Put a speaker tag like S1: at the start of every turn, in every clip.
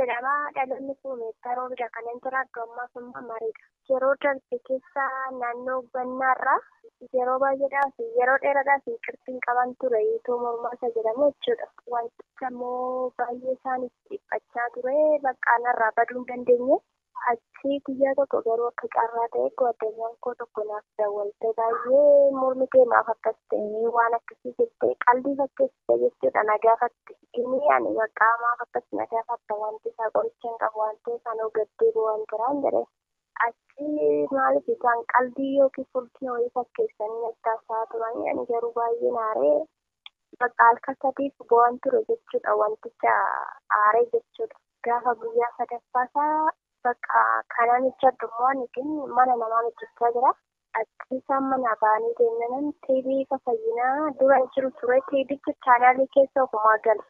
S1: jedhama. Dhaloonni kun yeroo bira kan inni tura addummaa sun mariidha. Yeroo darbe keessa naannoo gannaarraa yeroo baay'eedhaaf yeroo dheeraadhaaf qirxiin qaban ture itoo mormaasa jedhamu jechuudha. Wanticha immoo baay'ee isaaniif dhiphachaa ture bakka narraa baduu hin dandeenye. Achi guyyaa tokko garuu akka carraa ta'e addunyaan koo tokko naaf daawwalte baay'ee mormi kee maaf akkas ta'e waan akkasii jettee qalbii fakkeessite jechuudha na gaafatte. Inni ani maqaa maaf akkas na gaafatta wanti isaa qoricha hin qabu waan ta'eef anoo gaddeebi'u waan biraan jedhe. Achi maaliif isaan qalbii yookiin furdina wayii fakkeessanii nattaasaa turanii ani garuu baay'ee naaree bakka halkan sadiif bu'aan ture jechuudha wanticha aaree jechuudha. Gaafa guyyaa sadaffaasaa bakka kananicha addummaan mana namaa hojjechaa jira. Achi isaan mana ba'anii deemnanan tiivii fayyinaa dura jiru ture tiivicha chaanaalii keessa ofumaa gala.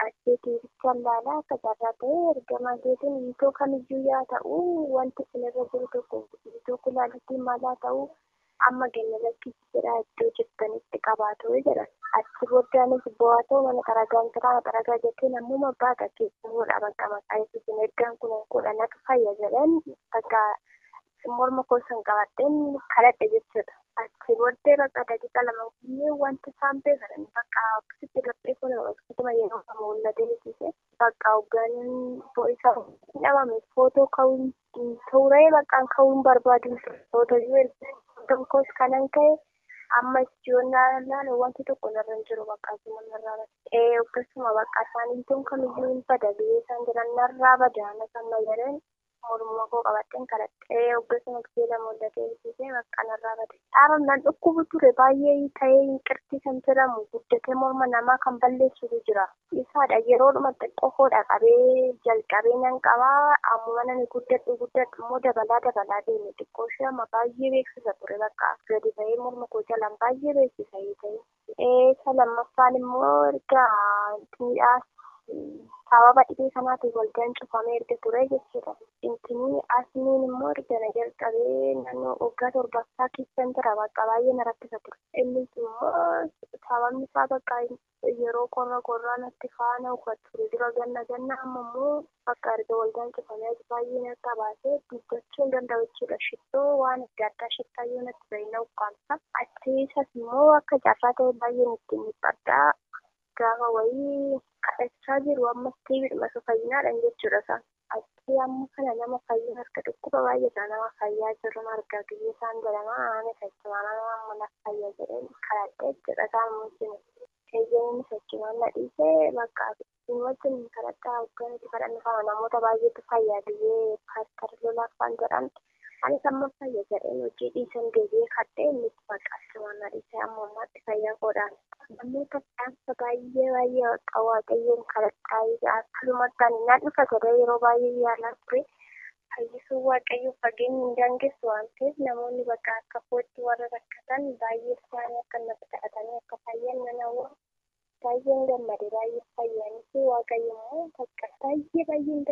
S1: Achi tiivicha ilaalaa akka carraa ta'e ergamaa keetiin itoo kamiyyuu yaa ta'u wanti sinirra jiru tokko itoo kulaalitiin maalaa ta'u amma ganna lakkisi jedhaa iddoo jirtanitti qabaatu jedha. Achi booddaanis bu'aa ta'u mana xaragaan biraa xaragaa jettee namuma abbaa qaqqeessu fuudha bakka maqaa ibsuun ergaan kun kudhanatu fayya jedhan bakka morma koosan qabateen kadhadhe jechuudha. Achi booddee bakka daqiiqa lama guyyee wanta isaan beekan bakka akkasitti laphee kun akkasuma yeroo mul'atee ibsise bakka hogganaan bo'isa dhabame footoo ka'uun turee bakkaan ka'uun barbaadu footoo tokkos kanan ka'e amma ijoollaan wanti tokko narra hin jiru bakka asuma narraa bada. Akkasuma bakka isaanii tun kamiyyuu hin bada biyyee isaan jiran narraa bada nasamma jedhan morma koo qabateen kadhadhee akkasuma seela mul'atee ibsisee bakka narraa bada. Dhaabam nan dhukkubu ture baay'ee ta'ee qirtii kan jedhamu guddatee morma namaa kan balleessutu jira. Isaadha yeroodhuma xiqqoofoodha qabee jalqabee nan qabaa ammuma nani guddadhu immoo dabalaa deeme xiqqoo ishee amma baay'ee beeksisa ture bakka gadi ba'ee morma koo jalaan baay'ee beeksisa ta'e. Isa lammaffaan immoo erga miidhaas sababa dhibee kanaatiif waldaan cufamee erga ture jechuudha. Intinii asmiin immoo erga na jalqabee naannoo waggaa torbaffaa keessan jira bakka baay'ee na rakkisa ture. Innis immoo sababni isaa bakka yeroo qorra natti faana uffatu dura ganna amma immoo bakka erga waldaan cufamee baay'ee natti baasee dubbachuu hin danda'u jechuudha. Shittoo waan adda addaa shittaayyuu natti bahina ukkaamsa. Achi isas immoo akka carraa ta'e baay'ee nutti miidhagdaa. Gaafa wayii kadhachaa jiru ammas tiiviidhuma isa fayyinaadhaan jechuudha isaan. Achi amma kana nama fayyina akka dhukkuba baay'eedha nama fayyaa jiru argaa biyyee isaan jedhama ani fakkii nama naaf fayyaa jedheen kadhadhee jechuudha isaan muuziin. Eeyyamni fakkiiwwan na dhiisee bakka wajjin kadhadhaa hogganatti kadhannu kana namoota baay'eetu fayyaa biyyee paastar lolaafaan jedhamtu. Anis amma fayya jedheen hojii dhiisan deebi'ee kadhee innis maqaasimaan na dhiisee amma ammaatti fayyaa godhaan. Namoota dhaansa baay'ee akka waaqayyoon kadhadhaa akkasumas naan dhufa jedhee yeroo baay'ee yaalaa ture. Fayyisuu waaqayyoo fageenya hin daangessu waan ta'eef namoonni bakka akka kootti warra rakkatan baay'ee isaanii akka natti kadhatanii akka fayyan nan hawwa. Baay'een gammade baay'ee fayyanii waaqayyo immoo bakka baay'een